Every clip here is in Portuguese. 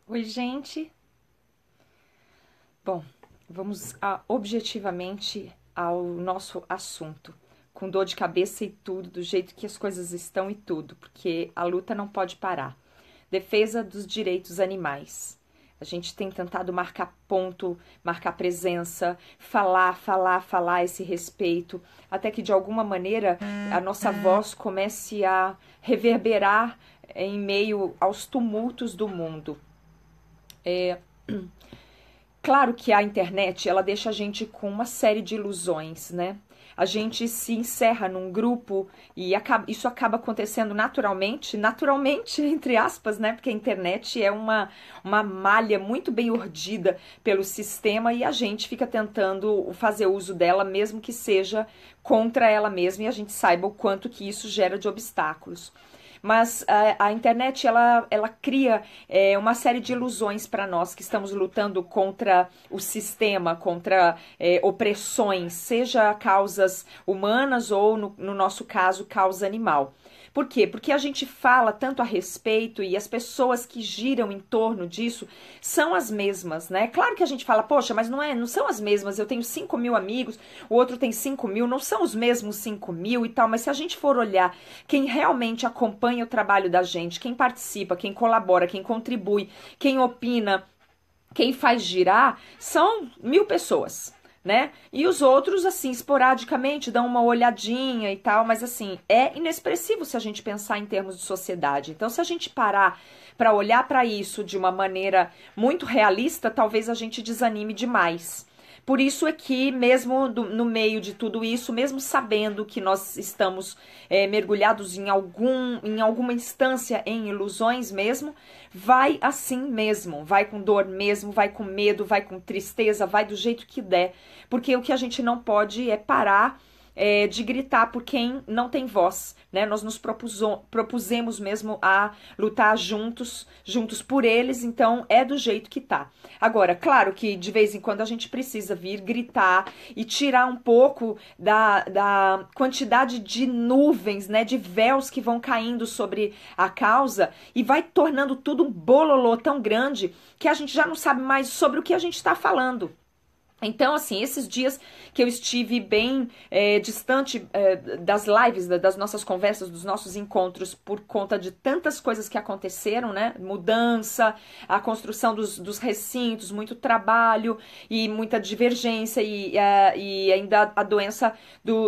Oi, gente. Bom, vamos objetivamente ao nosso assunto, com dor de cabeça e tudo, do jeito que as coisas estão e tudo, porque a luta não pode parar. Defesa dos direitos animais. A gente tem tentado marcar ponto, marcar presença, falar a esse respeito, até que de alguma maneira a nossa voz comece a reverberar em meio aos tumultos do mundo. Claro que a internet, ela deixa a gente com uma série de ilusões, né? A gente se encerra num grupo e isso acaba acontecendo naturalmente, entre aspas, né? Porque a internet é uma malha muito bem urdida pelo sistema e a gente fica tentando fazer uso dela, mesmo que seja contra ela mesma, e a gente saiba o quanto que isso gera de obstáculos. Mas a internet, ela cria uma série de ilusões para nós que estamos lutando contra o sistema, contra opressões, seja causas humanas ou, no nosso caso, causa animal. Por quê? Porque a gente fala tanto a respeito e as pessoas que giram em torno disso são as mesmas, né? Claro que a gente fala, poxa, mas não são as mesmas. Eu tenho 5.000 amigos, o outro tem 5.000, não são os mesmos 5.000 e tal. Mas se a gente for olhar quem realmente acompanha o trabalho da gente, quem participa, quem colabora, quem contribui, quem opina, quem faz girar, são 1.000 pessoas, né? E os outros, assim, esporadicamente dão uma olhadinha e tal, mas assim, é inexpressivo se a gente pensar em termos de sociedade. Então, se a gente parar para olhar para isso de uma maneira muito realista, talvez a gente desanime demais. Por isso é que, mesmo no meio de tudo isso, mesmo sabendo que nós estamos mergulhados em alguma instância em ilusões mesmo, vai assim mesmo, vai com dor mesmo, vai com medo, vai com tristeza, vai do jeito que der, porque o que a gente não pode é parar de gritar por quem não tem voz, né? Nós nos propusemos mesmo a lutar juntos por eles, então é do jeito que tá. Agora, claro que de vez em quando a gente precisa vir gritar e tirar um pouco da quantidade de nuvens, né? De véus que vão caindo sobre a causa e vai tornando tudo um bololô tão grande que a gente já não sabe mais sobre o que a gente está falando. Então, assim, esses dias que eu estive bem distante das lives, das nossas conversas, dos nossos encontros, por conta de tantas coisas que aconteceram, né? Mudança, a construção dos recintos, muito trabalho e muita divergência e ainda a doença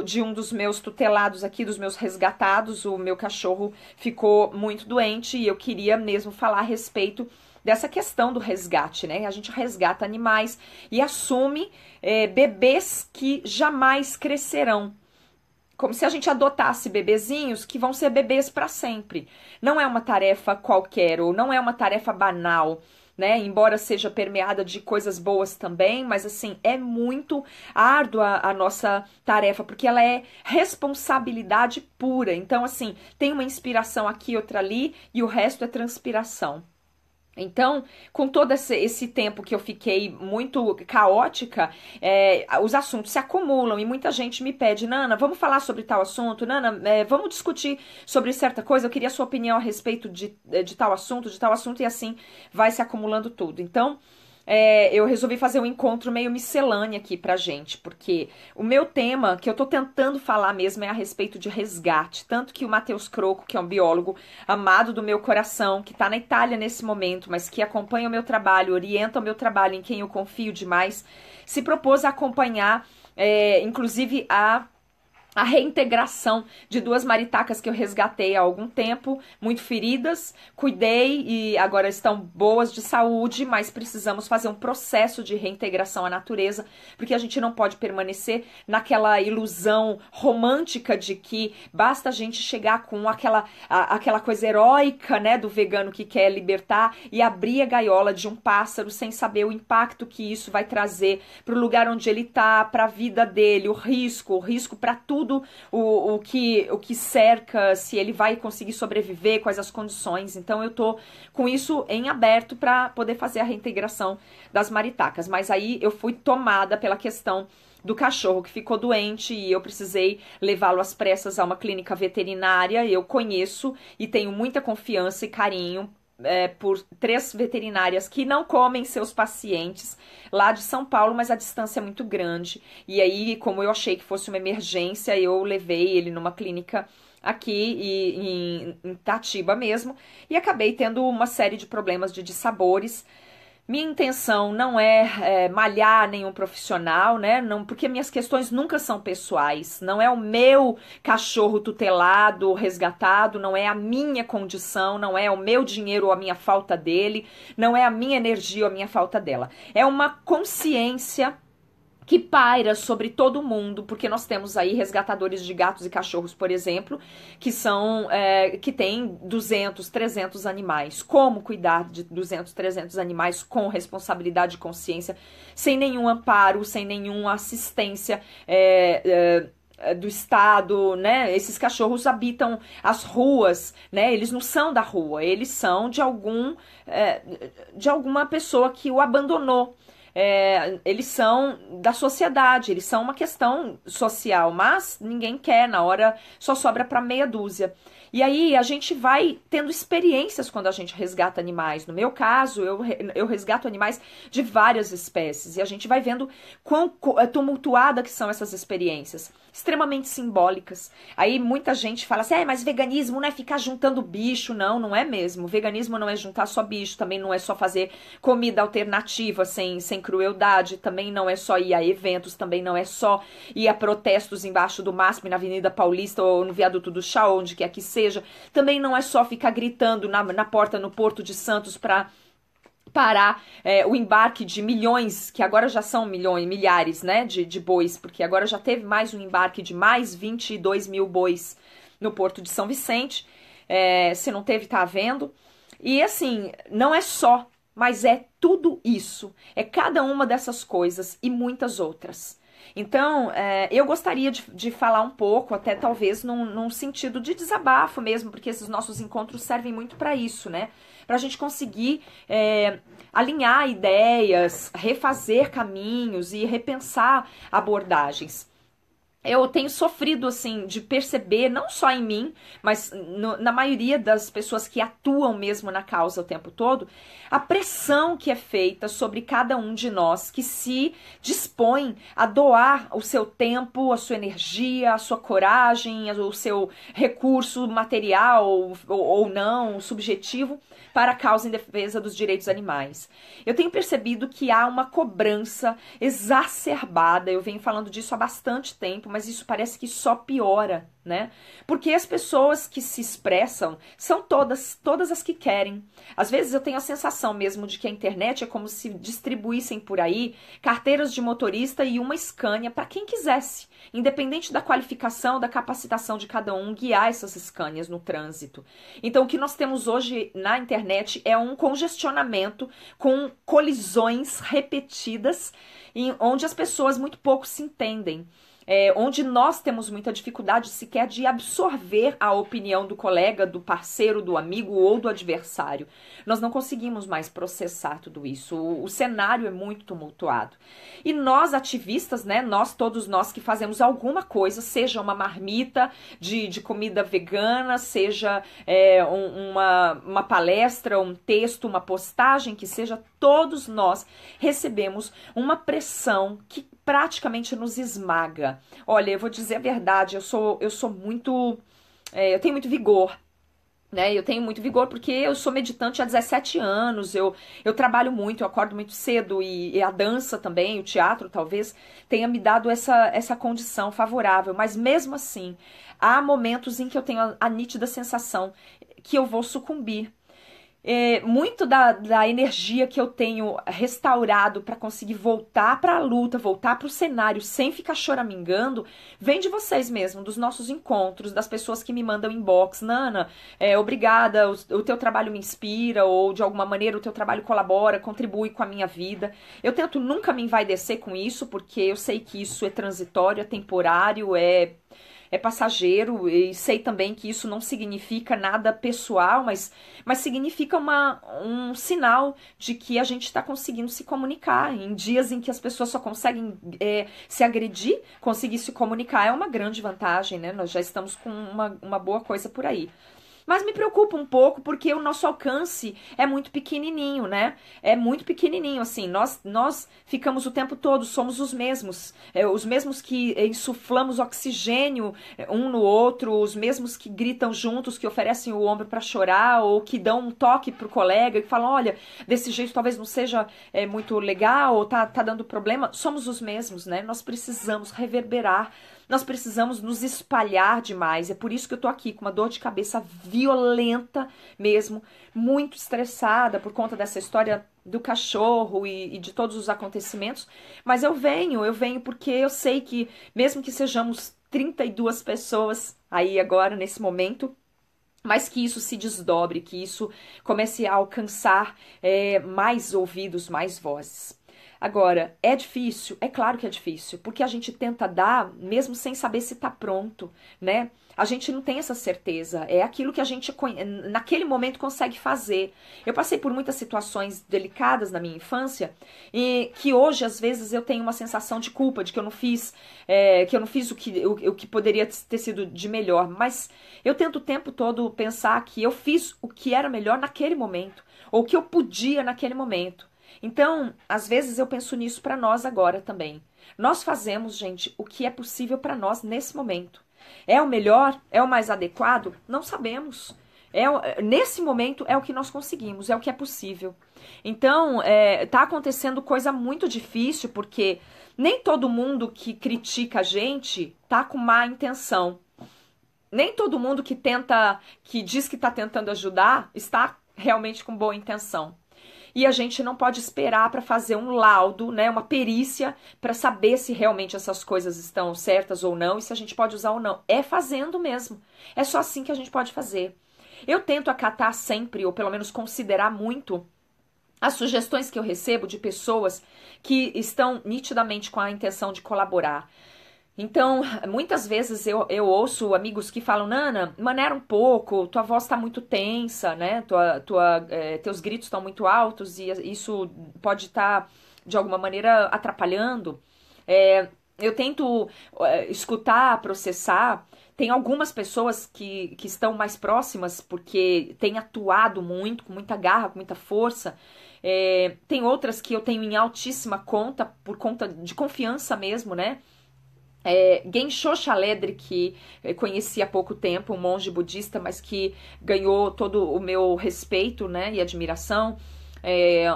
de um dos meus tutelados aqui, dos meus resgatados, o meu cachorro ficou muito doente e eu queria mesmo falar a respeito dessa questão do resgate, né? A gente resgata animais e assume bebês que jamais crescerão. Como se a gente adotasse bebezinhos que vão ser bebês para sempre. Não é uma tarefa qualquer, ou não é uma tarefa banal, né? Embora seja permeada de coisas boas também, mas assim, é muito árdua a nossa tarefa, porque ela é responsabilidade pura. Então, assim, tem uma inspiração aqui, outra ali, e o resto é transpiração. Então, com todo esse tempo que eu fiquei muito caótica, os assuntos se acumulam e muita gente me pede, Nana, vamos falar sobre tal assunto, Nana, vamos discutir sobre certa coisa, eu queria a sua opinião a respeito de tal assunto, e assim vai se acumulando tudo. Então, eu resolvi fazer um encontro meio miscelâneo aqui pra gente, porque o meu tema, que eu tô tentando falar mesmo, é a respeito de resgate. Tanto que o Matheus Croco, que é um biólogo amado do meu coração, que tá na Itália nesse momento, mas que acompanha o meu trabalho, orienta o meu trabalho, em quem eu confio demais, se propôs a acompanhar, inclusive a reintegração de duas maritacas que eu resgatei há algum tempo, muito feridas, cuidei e agora estão boas de saúde, mas precisamos fazer um processo de reintegração à natureza, porque a gente não pode permanecer naquela ilusão romântica de que basta a gente chegar com aquela coisa heróica, né, do vegano que quer libertar e abrir a gaiola de um pássaro sem saber o impacto que isso vai trazer para o lugar onde ele está, para a vida dele, o risco para tudo o que cerca, se ele vai conseguir sobreviver, quais as condições. Então eu tô com isso em aberto para poder fazer a reintegração das maritacas. Mas aí eu fui tomada pela questão do cachorro que ficou doente e eu precisei levá-lo às pressas a uma clínica veterinária. Eu conheço e tenho muita confiança e carinho por 3 veterinárias que não comem seus pacientes lá de São Paulo, mas a distância é muito grande. E aí, como eu achei que fosse uma emergência, eu levei ele numa clínica aqui em Itatiba mesmo, e acabei tendo uma série de problemas de dissabores. Minha intenção não é malhar nenhum profissional, né? Não, porque minhas questões nunca são pessoais. Não é o meu cachorro tutelado, resgatado, não é a minha condição, não é o meu dinheiro ou a minha falta dele, não é a minha energia ou a minha falta dela. É uma consciência que paira sobre todo mundo, porque nós temos aí resgatadores de gatos e cachorros, por exemplo, que são que têm 200, 300 animais. Como cuidar de 200, 300 animais com responsabilidade e consciência, sem nenhum amparo, sem nenhuma assistência do Estado, né? Esses cachorros habitam as ruas, né? Eles não são da rua, eles são de alguma pessoa que o abandonou. Eles são da sociedade, eles são uma questão social, mas ninguém quer, na hora só sobra para meia dúzia. E aí a gente vai tendo experiências quando a gente resgata animais. No meu caso, eu resgato animais de várias espécies e a gente vai vendo quão tumultuada que são essas experiências, extremamente simbólicas. Aí muita gente fala assim, mas veganismo não é ficar juntando bicho. Não, não é mesmo. Veganismo não é juntar só bicho, também não é só fazer comida alternativa sem crueldade, também não é só ir a eventos, também não é só ir a protestos embaixo do MASP na Avenida Paulista ou no Viaduto do Chá, onde quer que seja. Também não é só ficar gritando na porta no Porto de Santos para parar o embarque de milhões, que agora já são milhares, né, de bois, porque agora já teve mais um embarque de mais 22 mil bois no Porto de São Vicente. Se não teve, tá vendo. E assim, não é só, mas é tudo isso. É cada uma dessas coisas e muitas outras. Então, eu gostaria de falar um pouco, até talvez num sentido de desabafo mesmo, porque esses nossos encontros servem muito para isso, né? Para a gente conseguir alinhar ideias, refazer caminhos e repensar abordagens. Eu tenho sofrido, assim, de perceber, não só em mim, mas na maioria das pessoas que atuam mesmo na causa o tempo todo, a pressão que é feita sobre cada um de nós que se dispõe a doar o seu tempo, a sua energia, a sua coragem, o seu recurso material ou não, subjetivo, para a causa em defesa dos direitos animais. Eu tenho percebido que há uma cobrança exacerbada, eu venho falando disso há bastante tempo, mas isso parece que só piora, né? Porque as pessoas que se expressam são todas as que querem. Às vezes eu tenho a sensação mesmo de que a internet é como se distribuíssem por aí carteiras de motorista e uma Scania para quem quisesse, independente da qualificação, da capacitação de cada um, guiar essas Scanias no trânsito. Então o que nós temos hoje na internet é um congestionamento com colisões repetidas, onde as pessoas muito pouco se entendem. Onde nós temos muita dificuldade sequer de absorver a opinião do colega, do parceiro, do amigo ou do adversário. Nós não conseguimos mais processar tudo isso. O cenário é muito tumultuado. E nós, ativistas, né, todos nós que fazemos alguma coisa, seja uma marmita de comida vegana, seja uma palestra, um texto, uma postagem, que seja, todos nós recebemos uma pressão que praticamente nos esmaga. Olha, eu vou dizer a verdade, eu sou muito... eu tenho muito vigor, né? Eu tenho muito vigor porque eu sou meditante há 17 anos, eu trabalho muito, eu acordo muito cedo e a dança também, o teatro talvez tenha me dado essa condição favorável, mas mesmo assim, há momentos em que eu tenho a nítida sensação que eu vou sucumbir. Muito da energia que eu tenho restaurado para conseguir voltar para a luta, voltar para o cenário sem ficar choramingando, vem de vocês mesmo, dos nossos encontros, das pessoas que me mandam inbox. Nana, obrigada, o teu trabalho me inspira, ou de alguma maneira o teu trabalho colabora, contribui com a minha vida. Eu tento nunca me envaidecer com isso, porque eu sei que isso é transitório, é temporário, é passageiro, e sei também que isso não significa nada pessoal, mas significa um sinal de que a gente está conseguindo se comunicar. Em dias em que as pessoas só conseguem se agredir, conseguir se comunicar é uma grande vantagem, né? Nós já estamos com uma boa coisa por aí. Mas me preocupa um pouco porque o nosso alcance é muito pequenininho, né? É muito pequenininho, assim. Nós ficamos o tempo todo, somos os mesmos que insuflamos oxigênio um no outro, os mesmos que gritam juntos, que oferecem o ombro para chorar ou que dão um toque pro colega e falam, olha, desse jeito talvez não seja muito legal ou tá dando problema. Somos os mesmos, né? Nós precisamos reverberar. Nós precisamos nos espalhar demais. É por isso que eu tô aqui com uma dor de cabeça violenta mesmo, muito estressada por conta dessa história do cachorro e de todos os acontecimentos. Mas eu venho porque eu sei que mesmo que sejamos 32 pessoas aí agora, nesse momento, mas que isso se desdobre, que isso comece a alcançar mais ouvidos, mais vozes. Agora, é difícil? É claro que é difícil, porque a gente tenta dar mesmo sem saber se tá pronto, né? A gente não tem essa certeza, é aquilo que a gente naquele momento consegue fazer. Eu passei por muitas situações delicadas na minha infância e que hoje às vezes eu tenho uma sensação de culpa, de que eu não fiz, o que poderia ter sido de melhor, mas eu tento o tempo todo pensar que eu fiz o que era melhor naquele momento, ou o que eu podia naquele momento. Então, às vezes eu penso nisso para nós agora também. Nós fazemos, gente, o que é possível para nós nesse momento. É o melhor? É o mais adequado? Não sabemos. Nesse momento é o que nós conseguimos, é o que é possível. Então, tá acontecendo coisa muito difícil, porque nem todo mundo que critica a gente tá com má intenção. Nem todo mundo que diz que está tentando ajudar, está realmente com boa intenção. E a gente não pode esperar para fazer um laudo, né, uma perícia, para saber se realmente essas coisas estão certas ou não e se a gente pode usar ou não. É fazendo mesmo. É só assim que a gente pode fazer. Eu tento acatar sempre, ou pelo menos considerar muito, as sugestões que eu recebo de pessoas que estão nitidamente com a intenção de colaborar. Então, muitas vezes eu ouço amigos que falam, Nana, maneira um pouco, tua voz está muito tensa, né? Teus gritos estão muito altos e isso pode estar, de alguma maneira, atrapalhando. Eu tento escutar, processar. Tem algumas pessoas que estão mais próximas porque têm atuado muito, com muita garra, com muita força. Tem outras que eu tenho em altíssima conta, por conta de confiança mesmo, né? Gensho Shaledri, que conheci há pouco tempo, um monge budista, mas que ganhou todo o meu respeito, né, e admiração.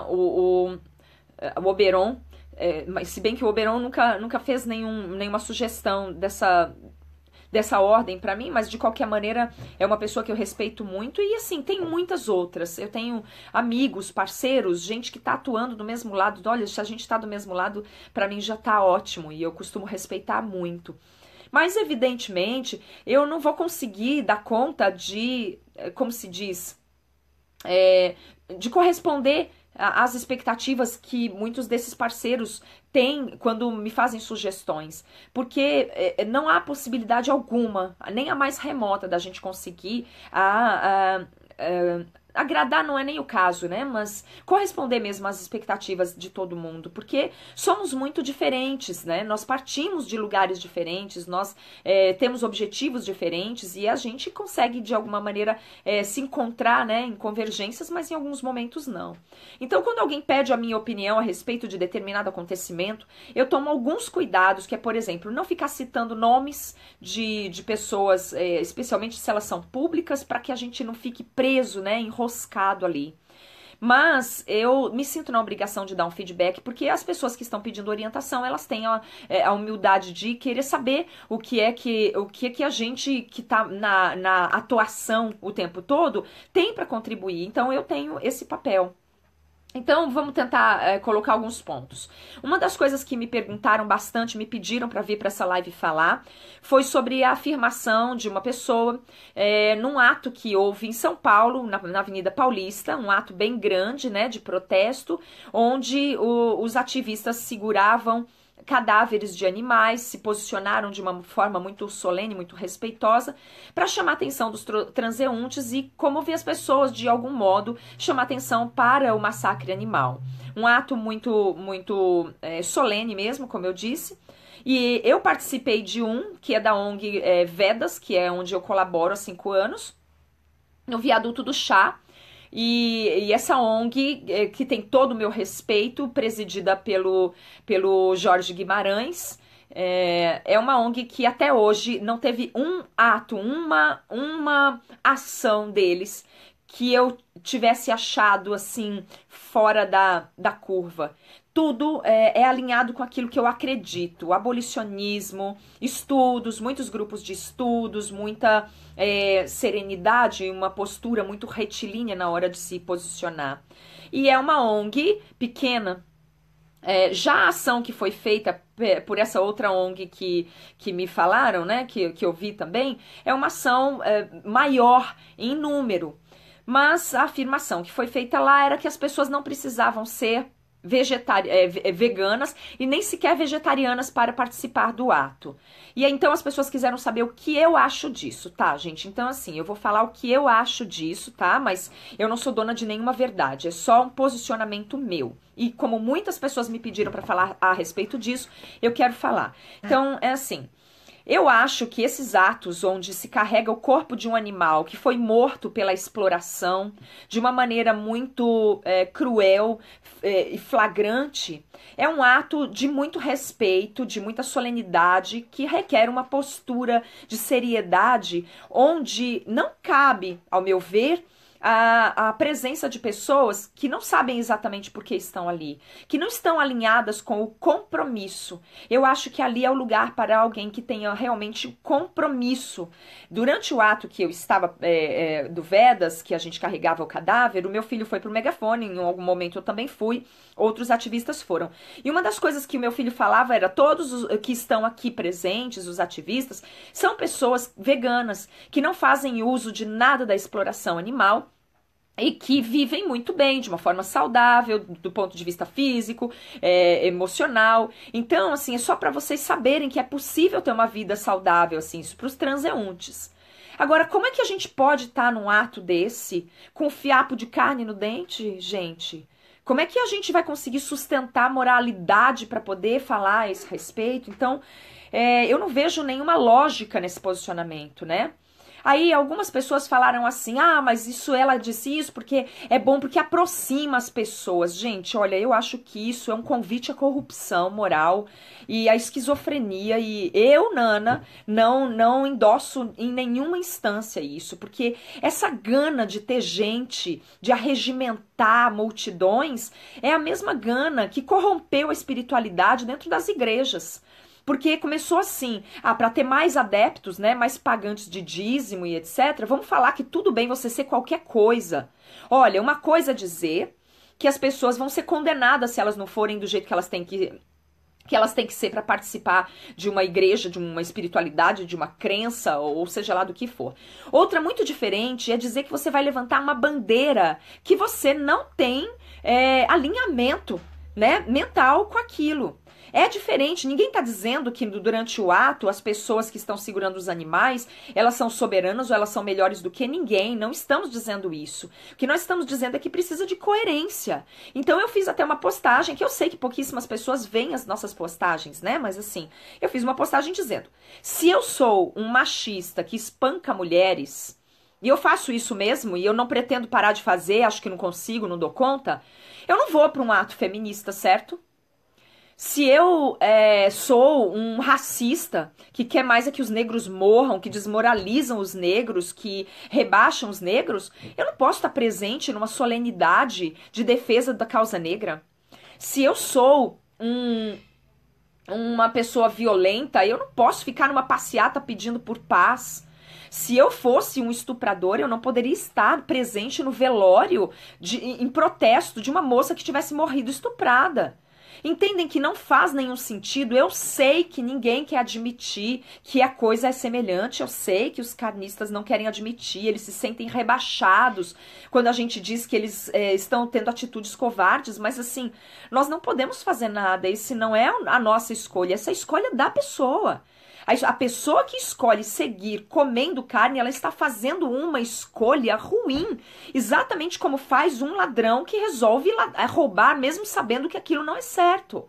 O Oberon, mas se bem que o Oberon nunca fez nenhuma sugestão dessa ordem pra mim, mas de qualquer maneira é uma pessoa que eu respeito muito e assim, tem muitas outras. Eu tenho amigos, parceiros, gente que tá atuando do mesmo lado. Olha, se a gente tá do mesmo lado, pra mim já tá ótimo e eu costumo respeitar muito. Mas evidentemente, eu não vou conseguir dar conta de, como se diz, de corresponder às expectativas que muitos desses parceiros têm quando me fazem sugestões, porque não há possibilidade alguma, nem a mais remota, da gente conseguir agradar não é nem o caso, né? Mas corresponder mesmo às expectativas de todo mundo, porque somos muito diferentes, né? Nós partimos de lugares diferentes, nós temos objetivos diferentes e a gente consegue de alguma maneira se encontrar, né, em convergências, mas em alguns momentos não. Então, quando alguém pede a minha opinião a respeito de determinado acontecimento, eu tomo alguns cuidados, que é, por exemplo, não ficar citando nomes de pessoas, especialmente se elas são públicas, para que a gente não fique preso, né, enroscado ali. Mas eu me sinto na obrigação de dar um feedback, porque as pessoas que estão pedindo orientação, elas têm a humildade de querer saber o que é que a gente que está na atuação o tempo todo tem para contribuir. Então eu tenho esse papel. Então, vamos tentar colocar alguns pontos. Uma das coisas que me perguntaram bastante, me pediram para vir para essa live falar, foi sobre a afirmação de uma pessoa num ato que houve em São Paulo, na Avenida Paulista, um ato bem grande, né, de protesto, onde os ativistas seguravam cadáveres de animais, se posicionaram de uma forma muito solene, muito respeitosa, para chamar a atenção dos transeuntes e comover as pessoas de algum modo, chamar atenção para o massacre animal. Um ato muito solene mesmo, como eu disse. E eu participei de um, que é da ONG Vedas, que é onde eu colaboro há 5 anos. no Viaduto do Chá. E essa ONG, que tem todo o meu respeito, presidida pelo Jorge Guimarães, é uma ONG que até hoje não teve um ato, uma ação deles que eu tivesse achado assim fora da curva. Tudo é alinhado com aquilo que eu acredito. O abolicionismo, estudos, muitos grupos de estudos, muita serenidade, uma postura muito retilínea na hora de se posicionar. E é uma ONG pequena. Já a ação que foi feita por essa outra ONG que me falaram, né, que eu vi também, é uma ação maior em número. Mas a afirmação que foi feita lá era que as pessoas não precisavam ser veganas e nem sequer vegetarianas para participar do ato. E aí, então as pessoas quiseram saber o que eu acho disso, tá, gente? Então, assim, eu vou falar o que eu acho disso, tá? Mas eu não sou dona de nenhuma verdade, é só um posicionamento meu. E como muitas pessoas me pediram para falar a respeito disso, eu quero falar. Então, é assim. Eu acho que esses atos onde se carrega o corpo de um animal que foi morto pela exploração de uma maneira muito cruel e flagrante, é um ato de muito respeito, de muita solenidade, que requer uma postura de seriedade, onde não cabe, ao meu ver, a presença de pessoas que não sabem exatamente por que estão ali, que não estão alinhadas com o compromisso. Eu acho que ali é o lugar para alguém que tenha realmente compromisso. Durante o ato que eu estava do Vedas, que a gente carregava o cadáver, o meu filho foi pro megafone, em algum momento eu também fui, outros ativistas foram. E uma das coisas que o meu filho falava era: todos os que estão aqui presentes, os ativistas, são pessoas veganas, que não fazem uso de nada da exploração animal, e que vivem muito bem, de uma forma saudável, do ponto de vista físico, emocional. Então, assim, é só para vocês saberem que é possível ter uma vida saudável, assim, isso para os transeuntes. Agora, como é que a gente pode estar num ato desse, com um fiapo de carne no dente, gente? Como é que a gente vai conseguir sustentar a moralidade para poder falar a esse respeito? Então, eu não vejo nenhuma lógica nesse posicionamento, né? Aí algumas pessoas falaram assim: ah, mas ela disse isso porque é bom, porque aproxima as pessoas. Gente, olha, eu acho que isso é um convite à corrupção moral e à esquizofrenia, e eu, Nana, não endosso em nenhuma instância isso, porque essa gana de ter gente, de arregimentar multidões, é a mesma gana que corrompeu a espiritualidade dentro das igrejas. Porque começou assim, para ter mais adeptos, né, mais pagantes de dízimo e etc, vamos falar que tudo bem você ser qualquer coisa. Olha, uma coisa é dizer que as pessoas vão ser condenadas se elas não forem do jeito que elas têm que ser para participar de uma igreja, de uma espiritualidade, de uma crença, ou seja lá do que for. Outra muito diferente é dizer que você vai levantar uma bandeira que você não tem alinhamento, né, mental com aquilo. É diferente, ninguém está dizendo que durante o ato as pessoas que estão segurando os animais, elas são soberanas ou elas são melhores do que ninguém, não estamos dizendo isso. O que nós estamos dizendo é que precisa de coerência. Então eu fiz até uma postagem, que eu sei que pouquíssimas pessoas veem as nossas postagens, né? Mas assim, eu fiz uma postagem dizendo: se eu sou um machista que espanca mulheres, e eu faço isso mesmo, e eu não pretendo parar de fazer, acho que não consigo, não dou conta, eu não vou para um ato feminista, certo? Se eu sou um racista que quer mais é que os negros morram, que desmoralizam os negros, que rebaixam os negros, eu não posso estar presente numa solenidade de defesa da causa negra. Se eu sou uma pessoa violenta, eu não posso ficar numa passeata pedindo por paz. Se eu fosse um estuprador, eu não poderia estar presente no velório em protesto de uma moça que tivesse morrido estuprada. Entendem que não faz nenhum sentido? Eu sei que ninguém quer admitir que a coisa é semelhante, eu sei que os carnistas não querem admitir, eles se sentem rebaixados quando a gente diz que eles estão tendo atitudes covardes, mas assim, nós não podemos fazer nada, esse não é a nossa escolha, essa é a escolha da pessoa. A pessoa que escolhe seguir comendo carne, ela está fazendo uma escolha ruim. Exatamente como faz um ladrão que resolve roubar mesmo sabendo que aquilo não é certo.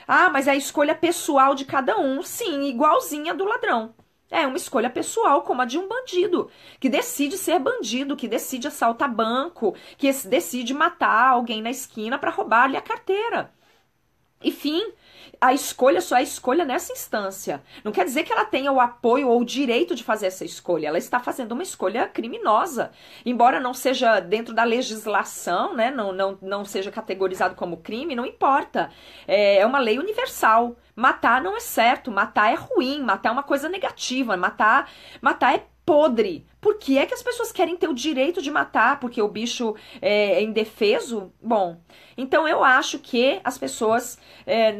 Ah, mas é a escolha pessoal de cada um. Sim, igualzinha do ladrão. É uma escolha pessoal, como a de um bandido, que decide ser bandido, que decide assaltar banco, que decide matar alguém na esquina para roubar-lhe a carteira. Enfim, a escolha só é escolha nessa instância. Não quer dizer que ela tenha o apoio ou o direito de fazer essa escolha. Ela está fazendo uma escolha criminosa. Embora não seja dentro da legislação, né? Não seja categorizado como crime, não importa. É uma lei universal. Matar não é certo, matar é ruim, matar é uma coisa negativa, matar é podre. Por que é que as pessoas querem ter o direito de matar? Porque o bicho é indefeso? Bom, então eu acho que as pessoas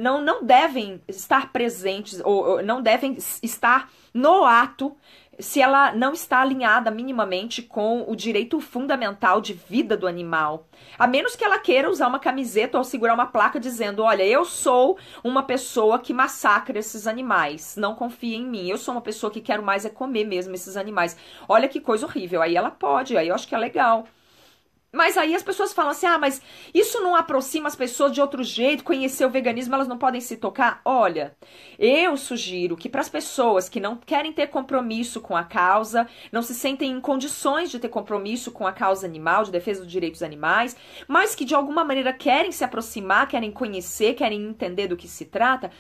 não devem estar presentes ou não devem estar no ato se ela não está alinhada minimamente com o direito fundamental de vida do animal. A menos que ela queira usar uma camiseta ou segurar uma placa dizendo, olha, eu sou uma pessoa que massacra esses animais, não confia em mim. Eu sou uma pessoa que quero mais é comer mesmo esses animais. Olha que coisa horrível. Aí ela pode, aí eu acho que é legal. Mas aí as pessoas falam assim, mas isso não aproxima as pessoas de outro jeito, conhecer o veganismo, elas não podem se tocar? Olha, eu sugiro que para as pessoas que não querem ter compromisso com a causa, não se sentem em condições de ter compromisso com a causa animal, de defesa dos direitos animais, mas que de alguma maneira querem se aproximar, querem conhecer, querem entender do que se trata,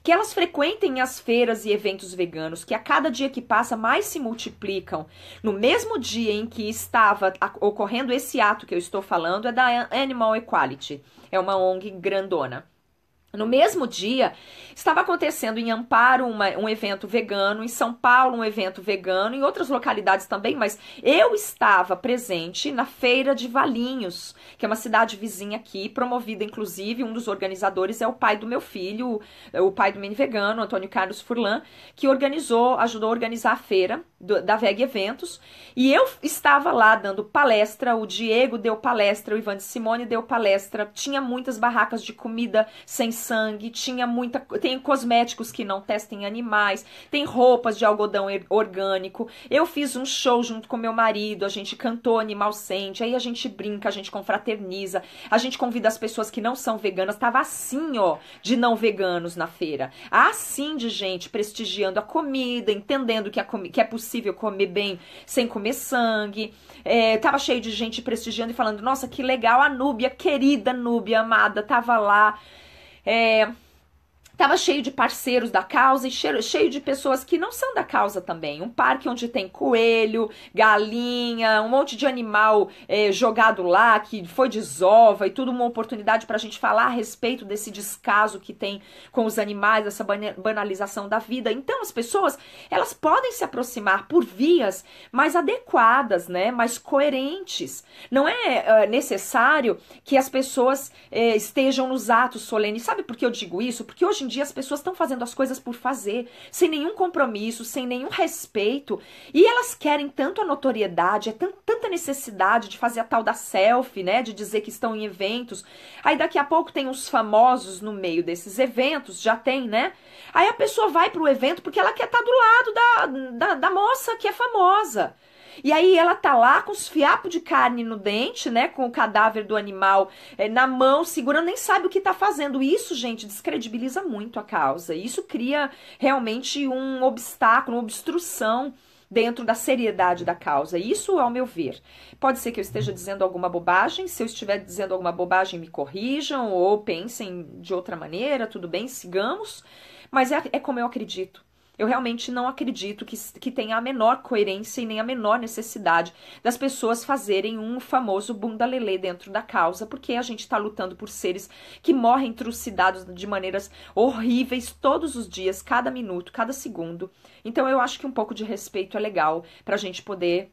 que elas frequentem as feiras e eventos veganos, que a cada dia que passa mais se multiplicam. No mesmo dia em que estava ocorrendo esse ato que eu estou falando, é da Animal Equality, é uma ONG grandona. No mesmo dia, estava acontecendo em Amparo um evento vegano, em São Paulo um evento vegano, em outras localidades também, mas eu estava presente na Feira de Valinhos, que é uma cidade vizinha aqui, promovida inclusive, um dos organizadores é o pai do meu filho, o pai do Mini Vegano, Antônio Carlos Furlan, que ajudou a organizar a feira da VEG Eventos, e eu estava lá dando palestra, o Diego deu palestra, o Ivan de Simone deu palestra, tinha muitas barracas de comida sem sangue, tem cosméticos que não testem animais, tem roupas de algodão orgânico. Eu fiz um show junto com meu marido, a gente cantou Animal Sente, aí a gente brinca, a gente confraterniza, a gente convida as pessoas que não são veganas, tava assim, de não veganos na feira. Assim de gente prestigiando a comida, entendendo que é possível comer bem sem comer sangue. Tava cheio de gente prestigiando e falando, nossa, que legal, a Núbia, querida Núbia, amada, tava lá. Tava cheio de parceiros da causa e cheio de pessoas que não são da causa também. Um parque onde tem coelho, galinha, um monte de animal jogado lá, que foi desova e tudo uma oportunidade pra gente falar a respeito desse descaso que tem com os animais, essa banalização da vida. Então as pessoas, elas podem se aproximar por vias mais adequadas, né, mais coerentes. Não é necessário que as pessoas estejam nos atos solenes. Sabe por que eu digo isso? Porque hoje em dia as pessoas estão fazendo as coisas por fazer, sem nenhum compromisso, sem nenhum respeito, e elas querem tanto a notoriedade, tanta necessidade de fazer a tal da selfie, né, de dizer que estão em eventos, aí daqui a pouco tem uns famosos no meio desses eventos, já tem, né, aí a pessoa vai pro evento porque ela quer estar do lado da moça que é famosa. E aí ela tá lá com os fiapos de carne no dente, né, com o cadáver do animal na mão, segurando, nem sabe o que tá fazendo. Isso, gente, descredibiliza muito a causa. Isso cria realmente um obstáculo, uma obstrução dentro da seriedade da causa. Isso, ao meu ver. Pode ser que eu esteja dizendo alguma bobagem. Se eu estiver dizendo alguma bobagem, me corrijam ou pensem de outra maneira. Tudo bem, sigamos. Mas é como eu acredito. Eu realmente não acredito que tenha a menor coerência e nem a menor necessidade das pessoas fazerem um famoso bunda lelê dentro da causa, porque a gente está lutando por seres que morrem trucidados de maneiras horríveis todos os dias, cada minuto, cada segundo. Então eu acho que um pouco de respeito é legal para a gente poder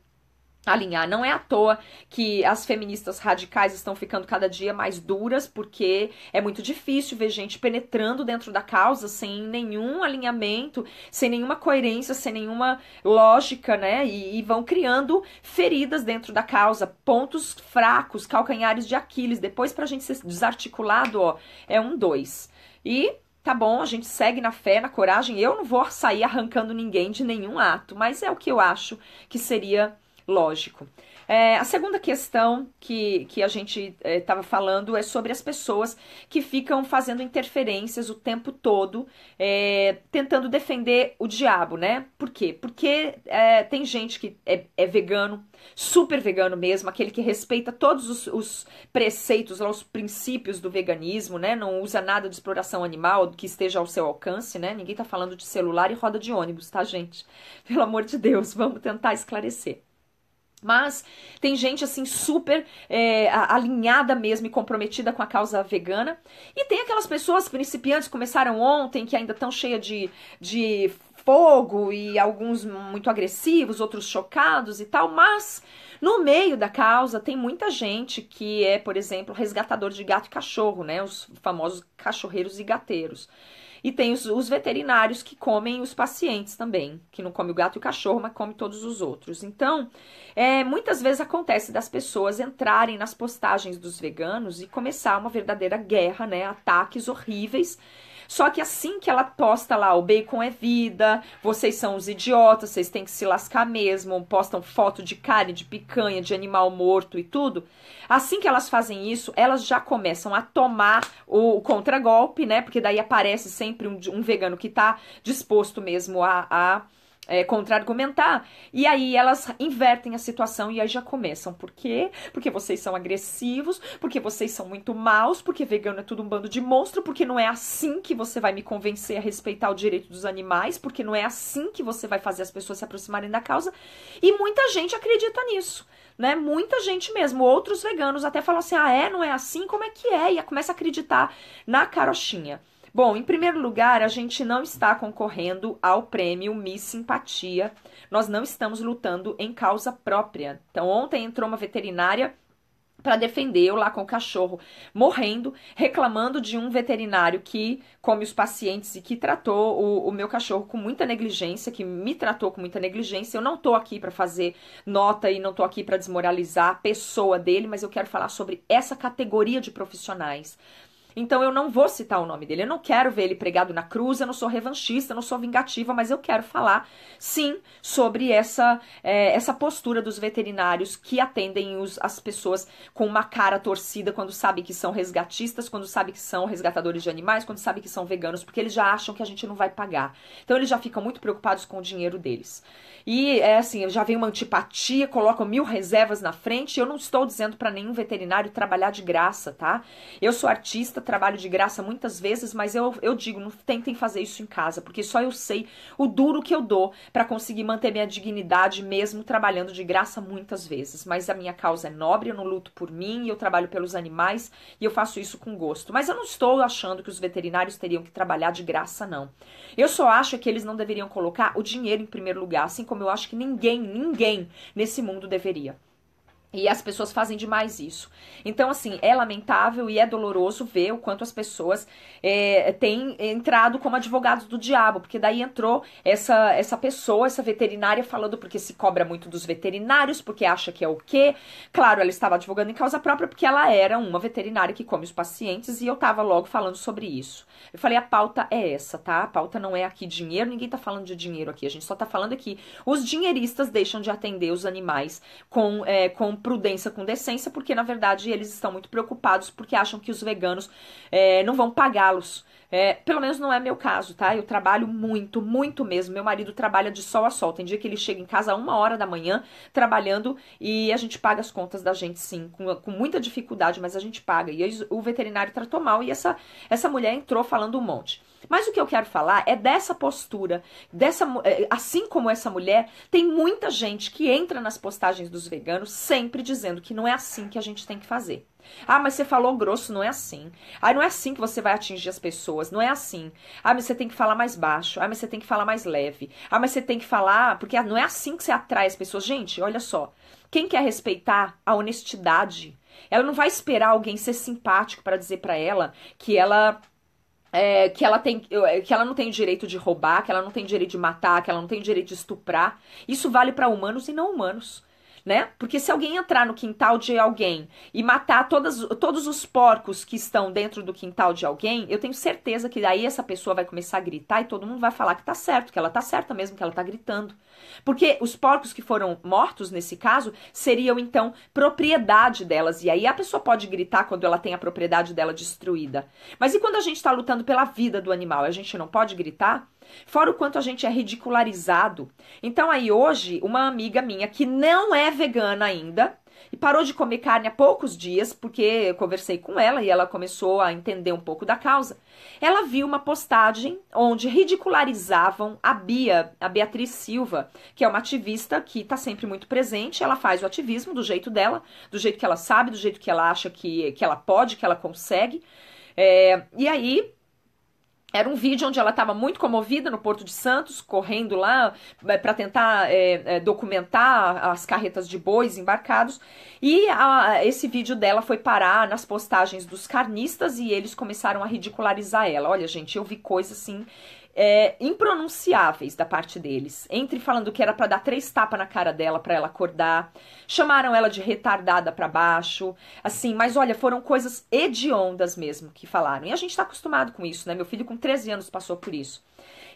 alinhar. Não é à toa que as feministas radicais estão ficando cada dia mais duras, porque é muito difícil ver gente penetrando dentro da causa sem nenhum alinhamento, sem nenhuma coerência, sem nenhuma lógica, né? E vão criando feridas dentro da causa, pontos fracos, calcanhares de Aquiles. Depois, pra gente ser desarticulado, é 1, 2. E tá bom, a gente segue na fé, na coragem. Eu não vou sair arrancando ninguém de nenhum ato, mas é o que eu acho que seria lógico. A segunda questão que a gente estava falando é sobre as pessoas que ficam fazendo interferências o tempo todo, tentando defender o diabo, né? Por quê? Porque tem gente que é vegano, super vegano mesmo, aquele que respeita todos os preceitos, lá, os princípios do veganismo, né? Não usa nada de exploração animal que esteja ao seu alcance, né? Ninguém tá falando de celular e roda de ônibus, tá, gente? Pelo amor de Deus, vamos tentar esclarecer. Mas tem gente assim super alinhada mesmo e comprometida com a causa vegana. E tem aquelas pessoas principiantes que começaram ontem, que ainda estão cheias de fogo e alguns muito agressivos, outros chocados e tal. Mas no meio da causa tem muita gente que é, por exemplo, resgatador de gato e cachorro, né? Os famosos cachorreiros e gateiros. E tem os veterinários que comem os pacientes também, que não come o gato e o cachorro, mas come todos os outros. Então, muitas vezes acontece das pessoas entrarem nas postagens dos veganos e começar uma verdadeira guerra, né? Ataques horríveis. Só que assim que ela posta lá, o bacon é vida, vocês são os idiotas, vocês têm que se lascar mesmo, postam foto de carne, de picanha, de animal morto e tudo. Assim que elas fazem isso, elas já começam a tomar o contragolpe, né? Porque daí aparece sempre um vegano que tá disposto mesmo a contra-argumentar, e aí elas invertem a situação e aí já começam. Por quê? Porque vocês são agressivos, porque vocês são muito maus, porque vegano é tudo um bando de monstro, porque não é assim que você vai me convencer a respeitar o direito dos animais, porque não é assim que você vai fazer as pessoas se aproximarem da causa, e muita gente acredita nisso. Né? Muita gente mesmo, outros veganos até falam assim, não é assim, como é que é? E começa a acreditar na carochinha. Bom, em primeiro lugar, a gente não está concorrendo ao prêmio Miss Simpatia. Nós não estamos lutando em causa própria. Então, ontem entrou uma veterinária para defender eu lá com o cachorro morrendo, reclamando de um veterinário que come os pacientes e que tratou o meu cachorro com muita negligência, que me tratou com muita negligência. Eu não tô aqui para fazer nota e não tô aqui para desmoralizar a pessoa dele, mas eu quero falar sobre essa categoria de profissionais. Então eu não vou citar o nome dele, eu não quero ver ele pregado na cruz, eu não sou revanchista, eu não sou vingativa, mas eu quero falar, sim, sobre essa postura dos veterinários que atendem as pessoas com uma cara torcida quando sabem que são resgatistas, quando sabem que são resgatadores de animais, quando sabem que são veganos, porque eles já acham que a gente não vai pagar. Então eles já ficam muito preocupados com o dinheiro deles. E assim, já vem uma antipatia, colocam 1000 reservas na frente. Eu não estou dizendo para nenhum veterinário trabalhar de graça, tá? Eu sou artista, trabalho de graça muitas vezes, mas eu digo, não tentem fazer isso em casa, porque só eu sei o duro que eu dou para conseguir manter minha dignidade mesmo trabalhando de graça muitas vezes. Mas a minha causa é nobre, eu não luto por mim, eu trabalho pelos animais e eu faço isso com gosto. Mas eu não estou achando que os veterinários teriam que trabalhar de graça, não. Eu só acho que eles não deveriam colocar o dinheiro em primeiro lugar, assim como eu acho que ninguém nesse mundo deveria. E as pessoas fazem demais isso. Então, assim, é lamentável e é doloroso ver o quanto as pessoas têm entrado como advogados do diabo, porque daí entrou essa pessoa, essa veterinária, falando porque se cobra muito dos veterinários, porque acha que é o quê? Claro, ela estava advogando em causa própria porque ela era uma veterinária que come os pacientes e eu tava logo falando sobre isso. Eu falei, a pauta é essa, tá? A pauta não é aqui dinheiro, ninguém tá falando de dinheiro aqui, a gente só tá falando que os dinheiristas deixam de atender os animais com prudência, com decência, porque na verdade eles estão muito preocupados porque acham que os veganos não vão pagá-los. Pelo menos não é meu caso, tá? Eu trabalho muito, muito mesmo. Meu marido trabalha de sol a sol. Tem dia que ele chega em casa a 1h da manhã trabalhando e a gente paga as contas da gente, sim, com muita dificuldade, mas a gente paga. E aí, o veterinário tratou mal e essa mulher entrou falando um monte. Mas o que eu quero falar é dessa postura, assim como essa mulher, tem muita gente que entra nas postagens dos veganos sempre dizendo que não é assim que a gente tem que fazer. Mas você falou grosso, não é assim. Não é assim que você vai atingir as pessoas, não é assim. Mas você tem que falar mais baixo. Mas você tem que falar mais leve. Mas você tem que falar, porque não é assim que você atrai as pessoas. Gente, olha só. Quem quer respeitar a honestidade, ela não vai esperar alguém ser simpático para dizer para ela que ela que ela não tem o direito de roubar, que ela não tem o direito de matar, que ela não tem o direito de estuprar. Isso vale para humanos e não humanos, né? Porque se alguém entrar no quintal de alguém e matar todos os porcos que estão dentro do quintal de alguém, eu tenho certeza que daí essa pessoa vai começar a gritar e todo mundo vai falar que tá certo, que ela tá certa mesmo, que ela tá gritando. Porque os porcos que foram mortos, nesse caso, seriam então propriedade delas. E aí a pessoa pode gritar quando ela tem a propriedade dela destruída. Mas e quando a gente está lutando pela vida do animal? A gente não pode gritar? Fora o quanto a gente é ridicularizado. Então aí hoje, uma amiga minha que não é vegana ainda, e parou de comer carne há poucos dias, porque eu conversei com ela e ela começou a entender um pouco da causa. Ela viu uma postagem onde ridicularizavam a Beatriz Silva, que é uma ativista que está sempre muito presente. Ela faz o ativismo do jeito dela, do jeito que ela sabe, do jeito que ela acha que ela pode, que ela consegue. E aí era um vídeo onde ela estava muito comovida no Porto de Santos, correndo lá para tentar documentar as carretas de bois embarcados. E esse vídeo dela foi parar nas postagens dos carnistas e eles começaram a ridicularizar ela. Olha, gente, eu vi coisas assim impronunciáveis da parte deles. Entre falando que era para dar 3 tapas na cara dela para ela acordar, chamaram ela de retardada para baixo, assim, mas olha, foram coisas hediondas mesmo que falaram. E a gente tá acostumado com isso, né? Meu filho com 13 anos passou por isso.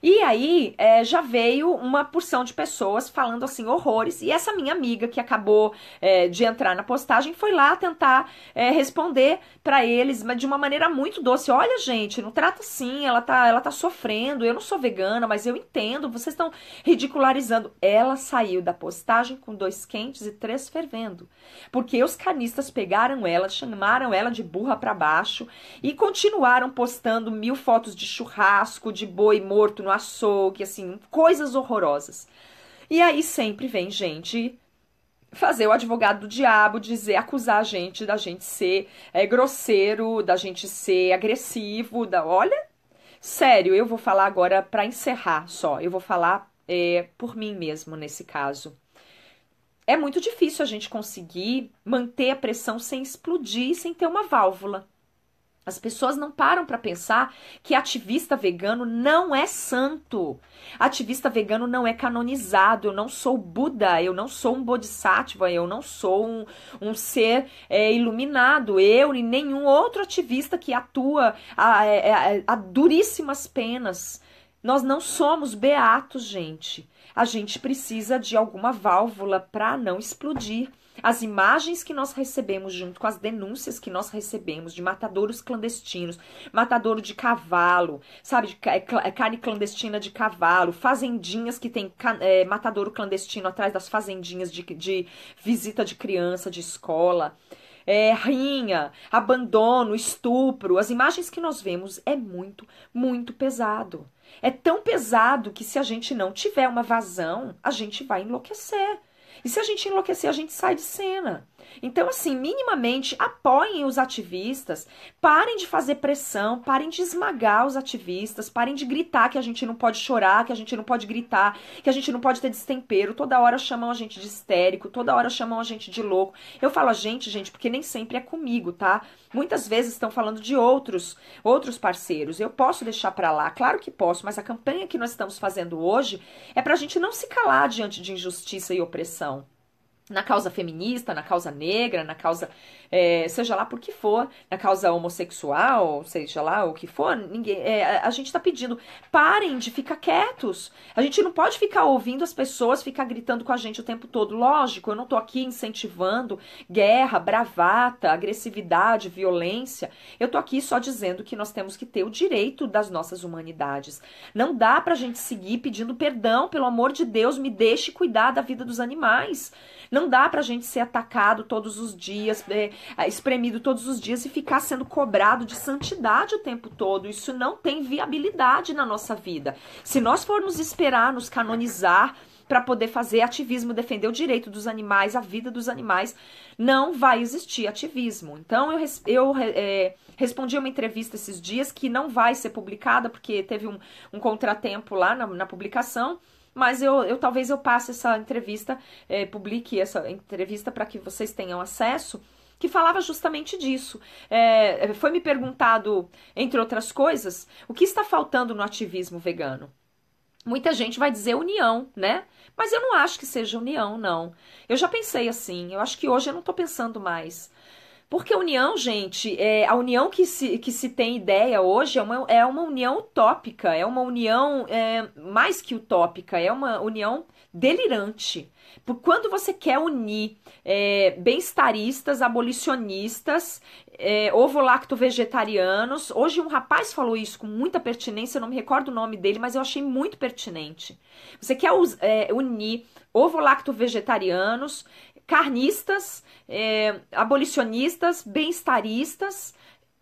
E aí já veio uma porção de pessoas falando assim horrores, e essa minha amiga que acabou de entrar na postagem foi lá tentar responder pra eles, mas de uma maneira muito doce. Olha, gente, não trata assim, ela tá sofrendo, eu não sou vegana, mas eu entendo, vocês estão ridicularizando. Ela saiu da postagem com 2 quentes e 3 fervendo, porque os carnistas pegaram ela, chamaram ela de burra pra baixo e continuaram postando 1000 fotos de churrasco, de boi morto no açougue, assim, coisas horrorosas. E aí sempre vem gente fazer o advogado do diabo, acusar a gente da gente ser grosseiro, da gente ser agressivo, olha, sério, eu vou falar agora pra encerrar só, eu vou falar por mim mesmo nesse caso. É muito difícil a gente conseguir manter a pressão sem explodir, sem ter uma válvula. As pessoas não param para pensar que ativista vegano não é santo. Ativista vegano não é canonizado. Eu não sou Buda, eu não sou um Bodhisattva, eu não sou um ser iluminado. Eu e nenhum outro ativista que atua a duríssimas penas. Nós não somos beatos, gente. A gente precisa de alguma válvula para não explodir. As imagens que nós recebemos junto com as denúncias que nós recebemos de matadouros clandestinos, matadouro de cavalo, sabe, de carne clandestina de cavalo, fazendinhas que tem matadouro clandestino atrás das fazendinhas de visita de criança, de escola, rinha, abandono, estupro. As imagens que nós vemos é muito, muito pesado. É tão pesado que se a gente não tiver uma vazão, a gente vai enlouquecer. E se a gente enlouquecer, a gente sai de cena. Então, assim, minimamente apoiem os ativistas, parem de fazer pressão, parem de esmagar os ativistas, parem de gritar que a gente não pode chorar, que a gente não pode gritar, que a gente não pode ter destempero. Toda hora chamam a gente de histérico, toda hora chamam a gente de louco. Eu falo a gente, porque nem sempre é comigo, tá? Muitas vezes estão falando de outros parceiros. Eu posso deixar pra lá? Claro que posso, mas a campanha que nós estamos fazendo hoje é pra gente não se calar diante de injustiça e opressão. Na causa feminista, na causa negra, na causa, seja lá por que for, na causa homossexual, seja lá o que for, a gente tá pedindo, parem de ficar quietos. A gente não pode ficar ouvindo as pessoas ficar gritando com a gente o tempo todo. Lógico, eu não tô aqui incentivando guerra, bravata, agressividade, violência. Eu tô aqui só dizendo que nós temos que ter o direito das nossas humanidades. Não dá pra gente seguir pedindo perdão, pelo amor de Deus, me deixe cuidar da vida dos animais. Não dá pra gente ser atacado todos os dias, espremido todos os dias e ficar sendo cobrado de santidade o tempo todo. Isso não tem viabilidade na nossa vida. Se nós formos esperar nos canonizar para poder fazer ativismo, defender o direito dos animais, a vida dos animais, não vai existir ativismo. Então, eu respondi uma entrevista esses dias que não vai ser publicada porque teve um contratempo lá na publicação. Mas talvez eu passe essa entrevista, publique essa entrevista para que vocês tenham acesso, que falava justamente disso. Foi me perguntado, entre outras coisas, o que está faltando no ativismo vegano? Muita gente vai dizer união, né? Mas eu não acho que seja união, não. Eu já pensei assim, eu acho que hoje eu não estou pensando mais. Porque união, gente, a união que se tem ideia hoje é uma união utópica, é uma união mais que utópica, é uma união delirante. Por quando você quer unir bem-estaristas, abolicionistas, ovo-lacto-vegetarianos, hoje um rapaz falou isso com muita pertinência, eu não me recordo o nome dele, mas eu achei muito pertinente. Você quer unir ovo-lacto-vegetarianos, carnistas, abolicionistas, bem-estaristas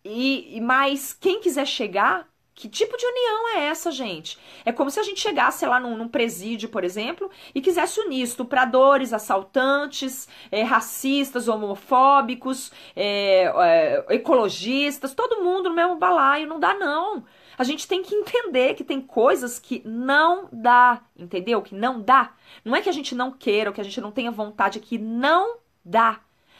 e mais quem quiser chegar, que tipo de união é essa, gente? É como se a gente chegasse lá num presídio, por exemplo, e quisesse unir estupradores, assaltantes, racistas, homofóbicos, ecologistas, todo mundo no mesmo balaio. Não dá, não. A gente tem que entender que tem coisas que não dá, entendeu? Que não dá. Não é que a gente não queira ou que a gente não tenha vontade, é que não dá.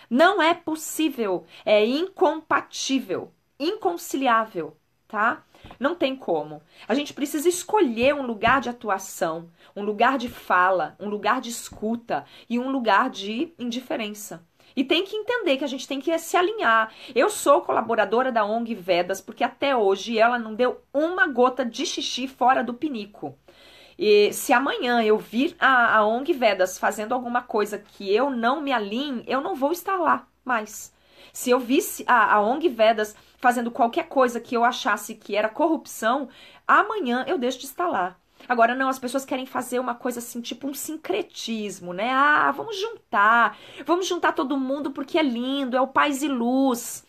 Não é possível. É incompatível, inconciliável, tá? Não tem como. A gente precisa escolher um lugar de atuação, um lugar de fala, um lugar de escuta e um lugar de indiferença. E tem que entender que a gente tem que se alinhar. Eu sou colaboradora da ONG Vedas porque até hoje ela não deu uma gota de xixi fora do pinico. E se amanhã eu vir a ONG Vedas fazendo alguma coisa que eu não me alinhe, eu não vou estar lá mais. Se eu visse a ONG Vedas fazendo qualquer coisa que eu achasse que era corrupção, amanhã eu deixo de estar lá. Agora não, as pessoas querem fazer uma coisa assim, tipo um sincretismo, né? Ah, vamos juntar todo mundo porque é lindo, é o paz e luz.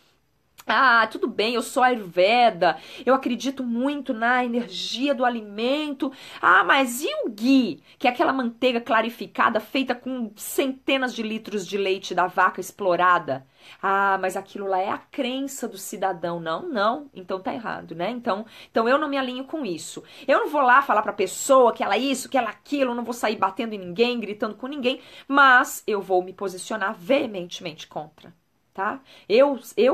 Ah, tudo bem, eu sou Ayurveda, eu acredito muito na energia do alimento. Ah, mas e o ghee, que é aquela manteiga clarificada feita com centenas de litros de leite da vaca explorada? Ah, mas aquilo lá é a crença do cidadão. Não, não, então tá errado, né? Então eu não me alinho com isso. Eu não vou lá falar pra pessoa que ela isso, que ela aquilo, eu não vou sair batendo em ninguém, gritando com ninguém, mas eu vou me posicionar veementemente contra, tá?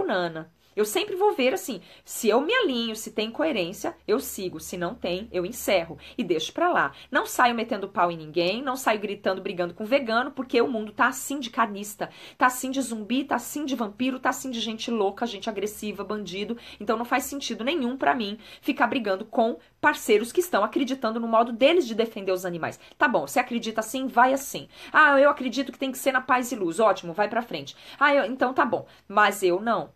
Nana, eu sempre vou ver assim, se eu me alinho, se tem coerência, eu sigo. Se não tem, eu encerro e deixo pra lá. Não saio metendo pau em ninguém, não saio gritando, brigando com vegano, porque o mundo tá assim de carnista, tá assim de zumbi, tá assim de vampiro, tá assim de gente louca, gente agressiva, bandido. Então não faz sentido nenhum pra mim ficar brigando com parceiros que estão acreditando no modo deles de defender os animais. Tá bom, você acredita assim, vai assim. Ah, eu acredito que tem que ser na paz e luz. Ótimo, vai pra frente. Ah, então tá bom. Mas eu não.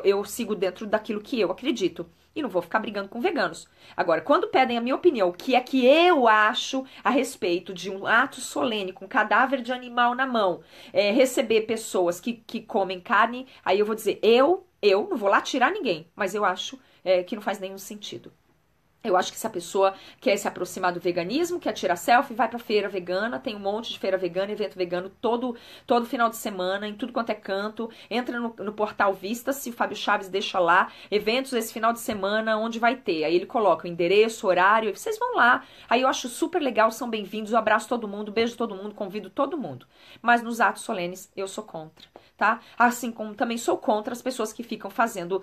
Eu sigo dentro daquilo que eu acredito. E não vou ficar brigando com veganos. Agora, quando pedem a minha opinião, o que é que eu acho a respeito de um ato solene com cadáver de animal na mão, receber pessoas que comem carne, aí eu vou dizer, eu não vou lá tirar ninguém, mas eu acho que não faz nenhum sentido. Eu acho que se a pessoa quer se aproximar do veganismo, quer tirar selfie, vai pra feira vegana, tem um monte de feira vegana, evento vegano todo final de semana, em tudo quanto é canto, entra no portal Vista, se o Fábio Chaves deixa lá, eventos esse final de semana, onde vai ter, aí ele coloca o endereço, horário, e vocês vão lá, aí eu acho super legal, são bem-vindos, eu abraço todo mundo, beijo todo mundo, convido todo mundo, mas nos atos solenes eu sou contra, tá? Assim como também sou contra as pessoas que ficam fazendo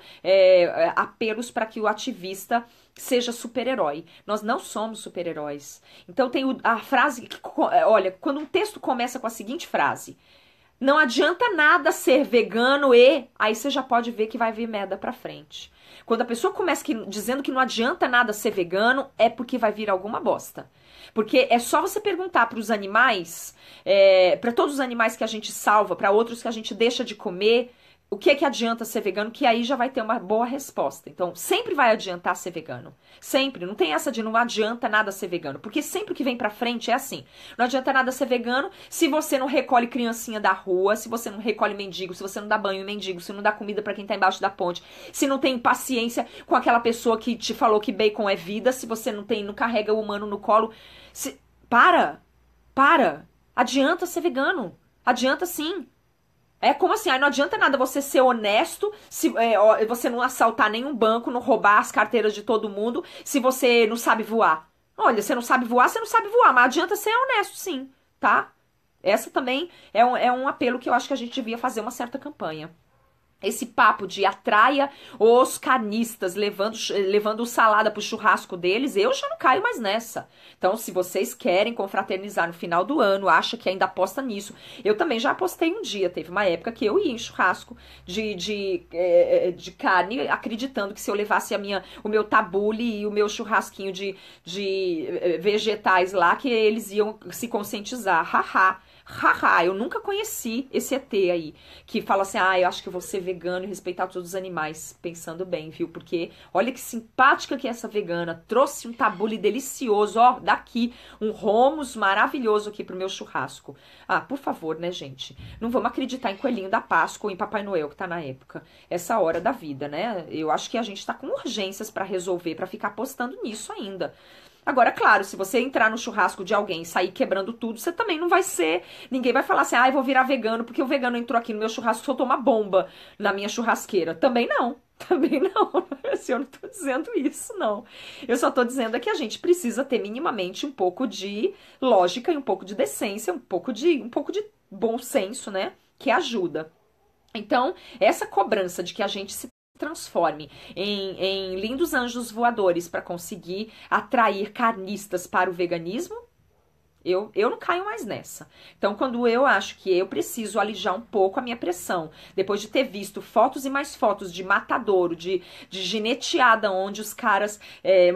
apelos para que o ativista seja super-herói. Nós não somos super-heróis. Então tem a frase que, olha, quando um texto começa com a seguinte frase: não adianta nada ser vegano aí você já pode ver que vai vir merda pra frente. Quando a pessoa começa dizendo que não adianta nada ser vegano, é porque vai vir alguma bosta. Porque é só você perguntar para os animais, para todos os animais que a gente salva, para outros que a gente deixa de comer, o que é que adianta ser vegano, que aí já vai ter uma boa resposta. Então, sempre vai adiantar ser vegano. Sempre. Não tem essa de não adianta nada ser vegano. Porque sempre que vem pra frente é assim. Não adianta nada ser vegano se você não recolhe criancinha da rua, se você não recolhe mendigo, se você não dá banho em mendigo, se não dá comida pra quem tá embaixo da ponte, se não tem paciência com aquela pessoa que te falou que bacon é vida, se você não carrega o humano no colo. Para! Adianta ser vegano. Adianta sim. É como assim, não adianta nada você ser honesto, se você não assaltar nenhum banco, não roubar as carteiras de todo mundo, se você não sabe voar. Olha, você não sabe voar, mas adianta ser honesto sim, tá? Essa também é um apelo que eu acho que a gente devia fazer uma certa campanha. Esse papo de atraia os carnistas levando salada pro churrasco deles, eu já não caio mais nessa. Então, se vocês querem confraternizar no final do ano, acha que ainda aposta nisso. Eu também já apostei um dia. Teve uma época que eu ia em churrasco de carne, acreditando que se eu levasse o meu tabule e o meu churrasquinho de vegetais lá, que eles iam se conscientizar. Haha. Haha, eu nunca conheci esse ET aí, que fala assim, eu acho que eu vou ser vegano e respeitar todos os animais, pensando bem, viu? Porque olha que simpática que é essa vegana, trouxe um tabule delicioso, ó, daqui, um hummus maravilhoso aqui pro meu churrasco. Por favor, né, gente? Não vamos acreditar em Coelhinho da Páscoa ou em Papai Noel, que tá na época. Essa hora da vida, né? Eu acho que a gente tá com urgências pra resolver, pra ficar apostando nisso ainda. Agora, claro, se você entrar no churrasco de alguém e sair quebrando tudo, você também não vai ser... Ninguém vai falar assim, eu vou virar vegano porque o vegano entrou aqui no meu churrasco e soltou uma bomba na minha churrasqueira. Também não. Também não. Eu não tô dizendo isso, não. Eu só tô dizendo que a gente precisa ter minimamente um pouco de lógica e um pouco de decência, um pouco de bom senso, né? Que ajuda. Então, essa cobrança de que a gente se transforme em lindos anjos voadores para conseguir atrair carnistas para o veganismo, eu não caio mais nessa. Então, quando eu acho que eu preciso alijar um pouco a minha pressão, depois de ter visto fotos e mais fotos de matadouro, de gineteada, onde os caras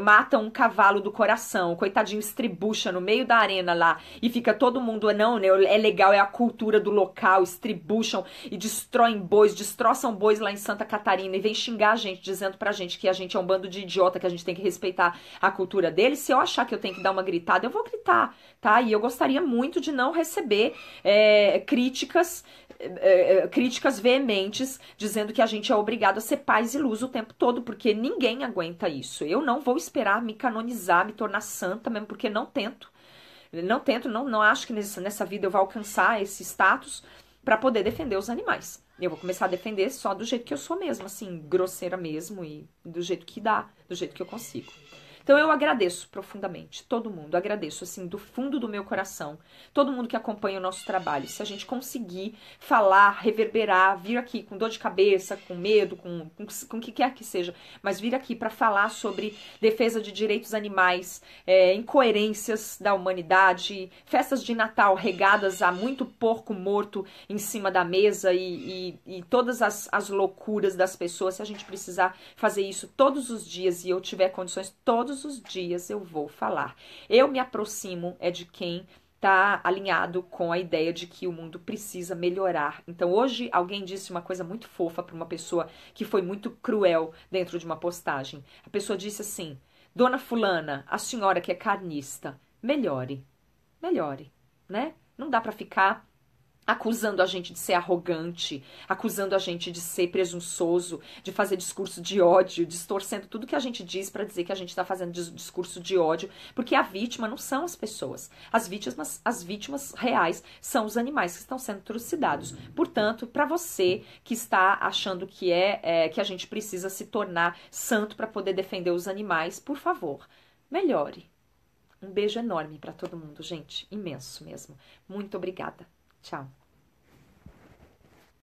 matam um cavalo do coração, coitadinho estribucha no meio da arena lá, e fica todo mundo, não, né, é legal, é a cultura do local, estribucham e destroem bois, destroçam bois lá em Santa Catarina, e vem xingar a gente, dizendo pra gente que a gente é um bando de idiota, que a gente tem que respeitar a cultura deles. Se eu achar que eu tenho que dar uma gritada, eu vou gritar, tá? E eu gostaria muito de não receber críticas veementes dizendo que a gente é obrigado a ser paz e luz o tempo todo, porque ninguém aguenta isso. Eu não vou esperar me canonizar, me tornar santa, mesmo porque não tento. Não acho que nessa vida eu vou alcançar esse status para poder defender os animais. Eu vou começar a defender só do jeito que eu sou mesmo, assim, grosseira mesmo e do jeito que dá, do jeito que eu consigo. Então eu agradeço profundamente, todo mundo, agradeço assim do fundo do meu coração, todo mundo que acompanha o nosso trabalho. Se a gente conseguir falar, reverberar, vir aqui com dor de cabeça, com medo, com o que quer que seja, mas vir aqui para falar sobre defesa de direitos animais, incoerências da humanidade, festas de Natal regadas a muito porco morto em cima da mesa e todas as loucuras das pessoas, se a gente precisar fazer isso todos os dias e eu tiver condições todos os dias, eu vou falar. Eu me aproximo de quem está alinhado com a ideia de que o mundo precisa melhorar. Então, hoje, alguém disse uma coisa muito fofa para uma pessoa que foi muito cruel dentro de uma postagem. A pessoa disse assim, Dona Fulana, a senhora que é carnista, melhore, né? Não dá para ficar acusando a gente de ser arrogante, acusando a gente de ser presunçoso, de fazer discurso de ódio, distorcendo tudo que a gente diz para dizer que a gente está fazendo discurso de ódio, porque a vítima não são as pessoas. As vítimas reais são os animais que estão sendo trucidados. Portanto, para você que está achando que que a gente precisa se tornar santo para poder defender os animais, por favor, melhore. Um beijo enorme para todo mundo, gente, imenso mesmo. Muito obrigada. Tchau.